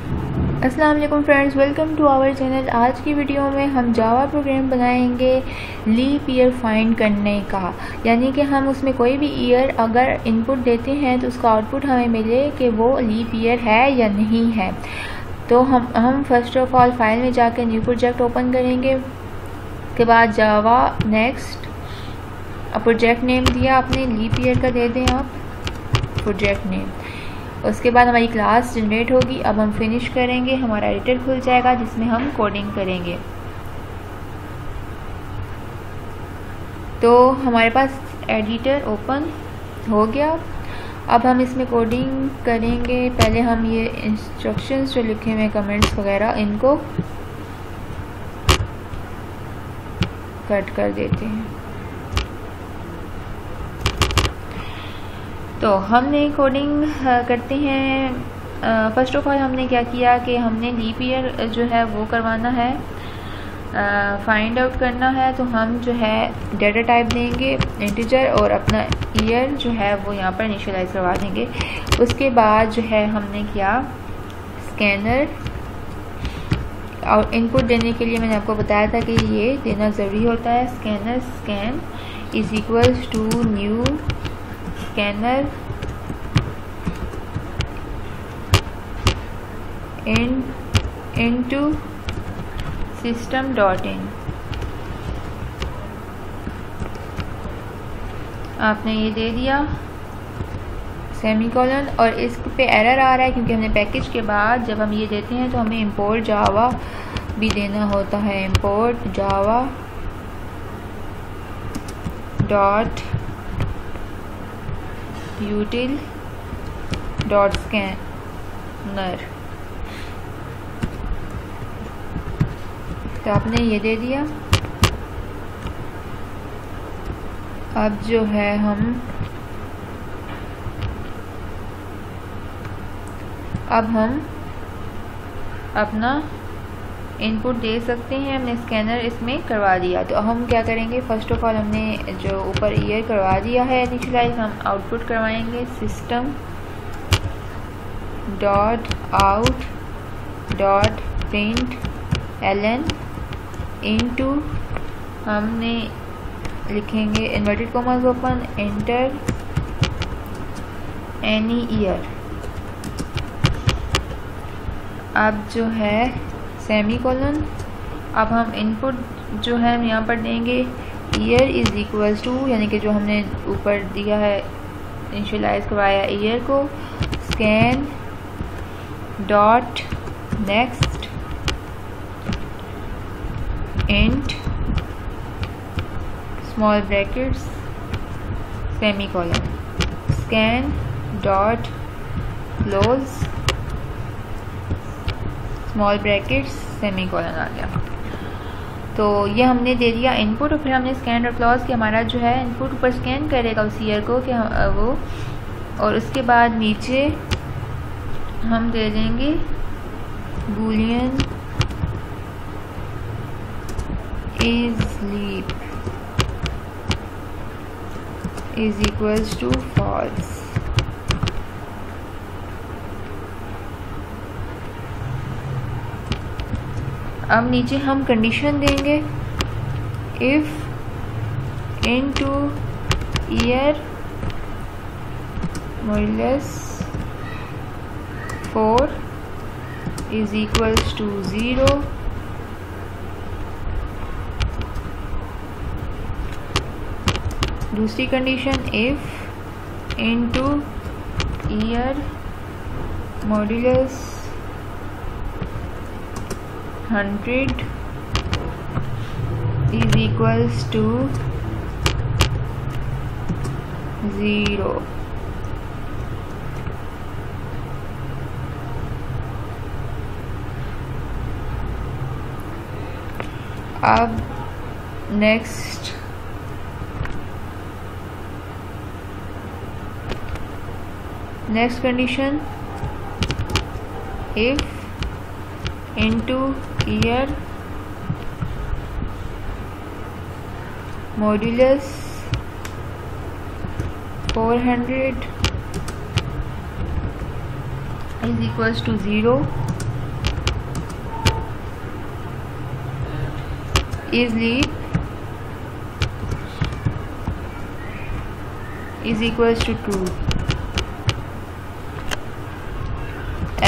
अस्सलाम वालेकुम friends, welcome to our channel. आज की वीडियो में हम जावा प्रोग्राम बनाएंगे लीप ईयर फाइंड करने का, यानी कि हम उसमें कोई भी ईयर अगर इनपुट देते हैं तो उसका आउटपुट हमें मिले कि वो लीप ईयर है या नहीं है। तो हम फर्स्ट ऑफ ऑल फाइल में जाकर न्यू प्रोजेक्ट ओपन करेंगे। उसके बाद जावा नेक्स्ट, प्रोजेक्ट नेम दिया आपने लीप ईयर का दे दें आप प्रोजेक्ट नेम। उसके बाद हमारी क्लास जनरेट होगी। अब हम फिनिश करेंगे, हमारा एडिटर खुल जाएगा जिसमें हम कोडिंग करेंगे। तो हमारे पास एडिटर ओपन हो गया। अब हम इसमें कोडिंग करेंगे। पहले हम ये इंस्ट्रक्शंस जो लिखे हुए कमेंट्स वगैरह इनको कट कर देते हैं। तो हमने कोडिंग करते हैं। फर्स्ट ऑफ ऑल हमने क्या किया कि हमने लीप ईयर जो है वो करवाना है, फाइंड आउट करना है। तो हम जो है डेटा टाइप देंगे इंटीजर और अपना ईयर जो है वो यहाँ पर इनिशियलाइज करवा देंगे। उसके बाद जो है हमने किया स्कैनर, और इनपुट देने के लिए मैंने आपको बताया था कि ये देना ज़रूरी होता है। Scanner scan is equals to new scanner into system.in। आपने ये दे दिया सेमीकोलन, और इस पे एरर आ रहा है क्योंकि हमने पैकेज के बाद जब हम ये देते हैं तो हमें इंपोर्ट जावा भी देना होता है। Import Java dot यूटिल dot scanner. तो आपने ये दे दिया। अब जो है हम अपना इनपुट दे सकते हैं। हमने स्कैनर इसमें करवा दिया। तो हम क्या करेंगे, फर्स्ट ऑफ ऑल हमने जो ऊपर ईयर करवा दिया है इनिशियलाइज, हम आउटपुट करवाएंगे system dot out dot println into, हमने लिखेंगे inverted commas open enter any year. अब जो है सेमीकोलन। अब हम इनपुट जो है हम यहाँ पर देंगे ईयर इज इक्वल्स टू, यानी कि जो हमने ऊपर दिया है इनिशियलाइज करवाया ईयर को, scan dot next int small brackets semicolon, scan dot close small brackets semicolon आ गया। तो ये हमने दे दिया इनपुट, और फिर हमने स्कैन डॉट क्लोज कि हमारा जो है इनपुट ऊपर स्कैन करेगा उस ईयर को कि वो, और उसके बाद नीचे हम दे देंगे Boolean is leap is equals to false। अब नीचे हम कंडीशन देंगे if into year modulus 4 is equals to 0। दूसरी condition if into year modulus 100 is equals to 0। अब next condition if into year modulus 400 is equals to 0, is leap is equals to true,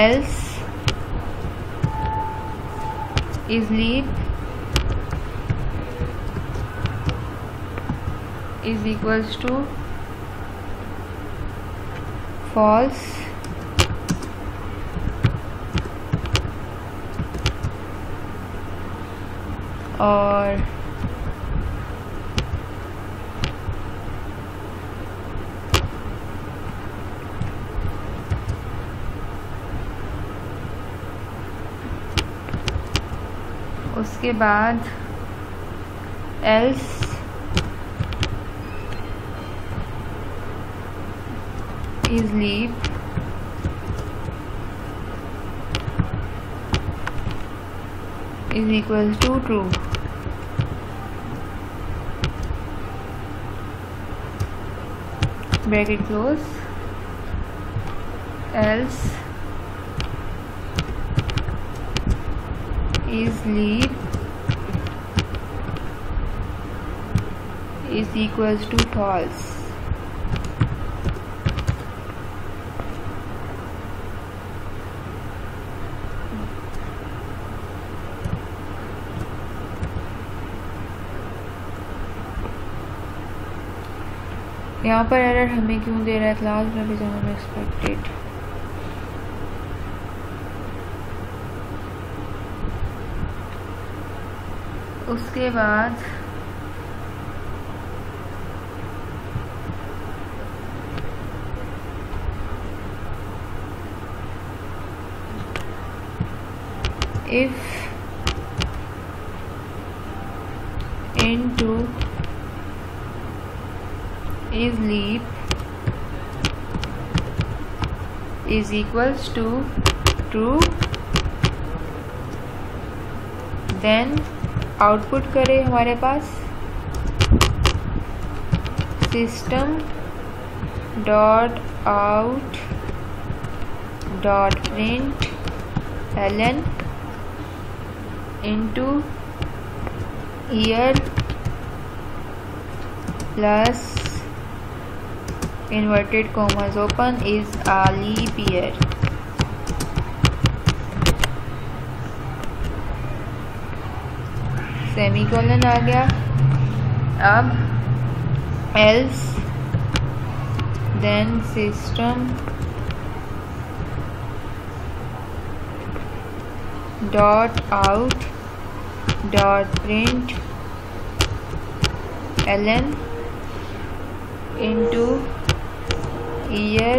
else is leap is equals to false, और उसके बाद else is leap is equals to true, bracket close, else is leap is equals to false. यहाँ पर error हमें क्यों दे रहा है? Class representative expected. उसके बाद if into is leap is equals to true, then output करें हमारे पास system dot out dot print ln into year plus inverted commas open is a leap year. Semicolon आ गया। अब else then system dot out dot print ln into year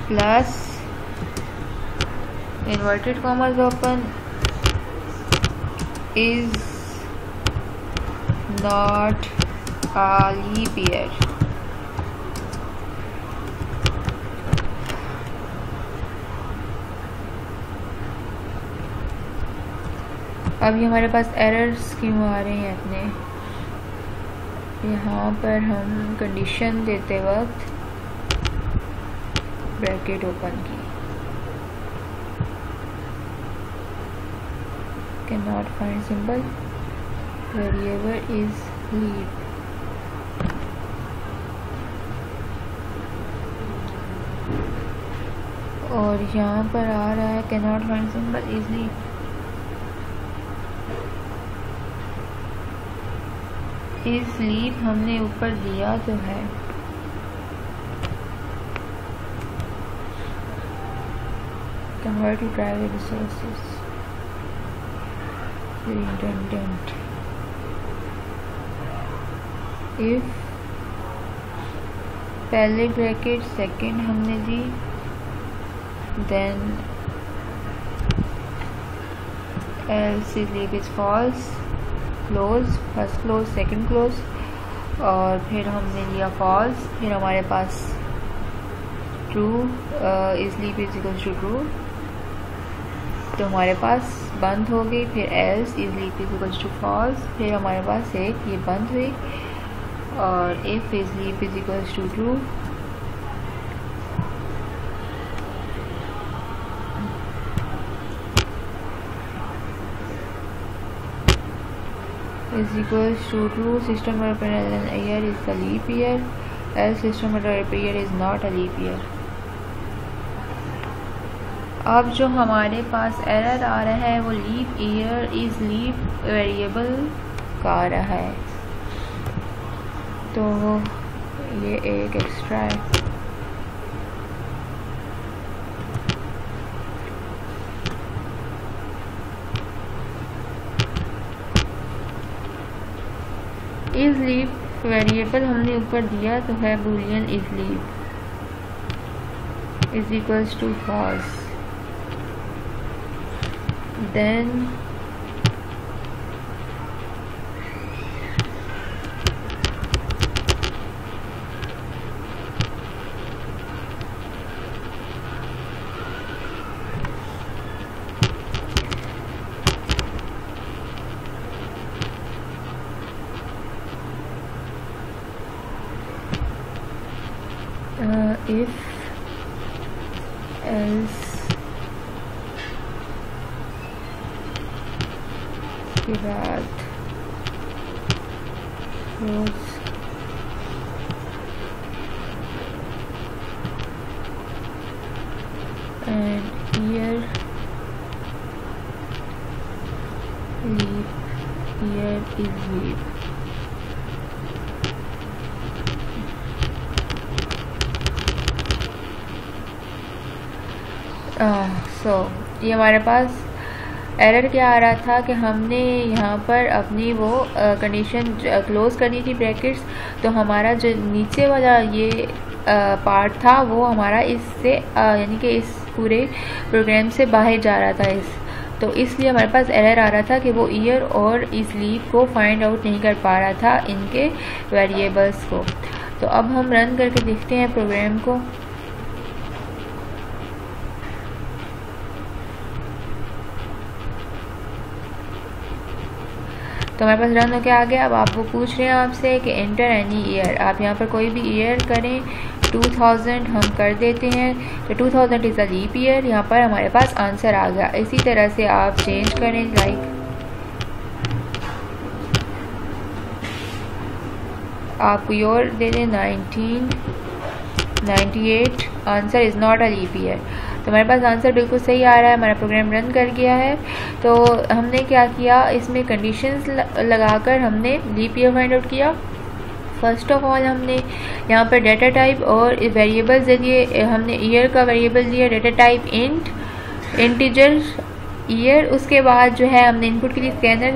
plus inverted commas open is not a leap year. अब ये हमारे पास errors क्यों आ रहे हैं? अपने यहाँ पर हम कंडीशन देते वक्त ब्रैकेट ओपन की, cannot find symbol, variable is leap, और यहाँ पर आ रहा है cannot find symbol is leap। इस लीप हमने ऊपर दिया तो है, convert to driver resources, redundant, if पहले ब्रैकेट सेकेंड हमने दी, then else is leap is false, close, first close second close, और फिर हमने लिया फॉल्स, फिर हमारे पास true is leap is equals to true, तो हमारे पास बंद हो गई, फिर else is leap is equals to false, फिर हमारे पास एक ये बंद हुई, और if is leap is equals to true, is equals to true, system of a year is the leap year, else system of a year is not a leap year. अब जो हमारे पास एरर आ रहा है वो leap year is leap variable का आ रहा है, तो ये एक एक्स्ट्रा है। इज लीप वेरिएबल हमने ऊपर दिया तो है boolean is leap is equals to false, then if else के बाद रोज and year leap year is leap. ये हमारे पास एरर क्या आ रहा था कि हमने यहाँ पर अपनी वो कंडीशन क्लोज करनी थी ब्रैकेट्स, तो हमारा जो नीचे वाला ये पार्ट था वो हमारा इससे यानी कि इस पूरे प्रोग्राम से बाहर जा रहा था तो इसलिए हमारे पास एरर आ रहा था कि वो ईयर और इस लीप को फाइंड आउट नहीं कर पा रहा था इनके वेरिएबल्स को। तो अब हम रन करके देखते हैं प्रोग्राम को। तो हमारे पास रन होके आ गया। अब आप वो पूछ रहे हैं आपसे कि एंटर एनी ईयर, आप यहाँ पर कोई भी ईयर करें। 2000 हम कर देते हैं, तो 2000 इज़ अ लीप ईयर, यहाँ पर हमारे पास आंसर आ गया। इसी तरह से आप चेंज करें, लाइक आप ईयर दे दें 1998, answer is not a leap year. तो हमारे पास आंसर बिल्कुल सही आ रहा है, हमारा प्रोग्राम रन कर गया है। तो हमने क्या किया, इसमें कंडीशंस लगाकर हमने लीप ईयर फाइंड आउट किया। फर्स्ट ऑफ ऑल हमने यहाँ पर डाटा टाइप और वेरिएबल्स दे दिए। हमने ईयर का वेरिएबल दिया, डाटा टाइप इंटीजर ईयर। उसके बाद जो है हमने इनपुट के लिए स्कैनर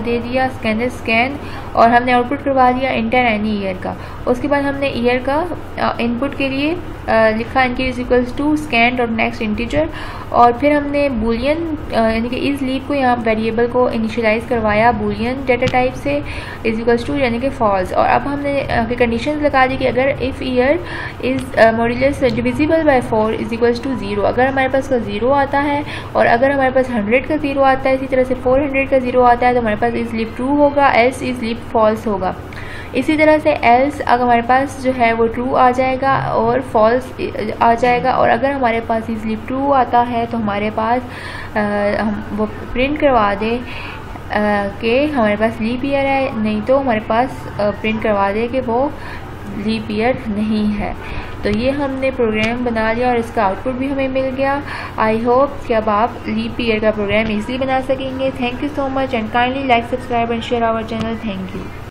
दे दिया, स्कैनर स्कैन, और हमने आउटपुट करवा दिया इंटर एनी ईयर का। उसके बाद हमने ईयर का इनपुट के लिए लिखा इनके इज इक्वल्स टू स्कैन और नेक्स्ट इंटीजर, और फिर हमने बूलियन यानी कि इस लीप को यहाँ वेरिएबल को इनिशियलाइज करवाया बूलियन डाटा टाइप से इज इक्वल्स टू यानी कि फॉल्स। और अब हमने कंडीशन लगा दी कि अगर if year is modulus divisible by 4 is equals to 0, अगर हमारे पास का 0 आता है और अगर हमारे पास 100 का 0 आता है, इसी तरह से 400 का 0 आता है, तो हमारे पास इज लीप ट्रू होगा, एल्स इज लीप फॉल्स होगा। इसी तरह से एल्स अगर हमारे पास जो है वो ट्रू आ जाएगा और फॉल्स आ जाएगा, और अगर हमारे पास इज लीप ट्रू आता है तो हमारे पास हम वो प्रिंट करवा दें कि हमारे पास लीप ईयर है, नहीं तो हमारे पास प्रिंट करवा दे कि वो लीप ईयर नहीं है। तो ये हमने प्रोग्राम बना लिया और इसका आउटपुट भी हमें मिल गया। आई होप कि अब आप लीप ईयर का प्रोग्राम इजीली बना सकेंगे। Thank you so much and kindly like, subscribe and share our channel. Thank you.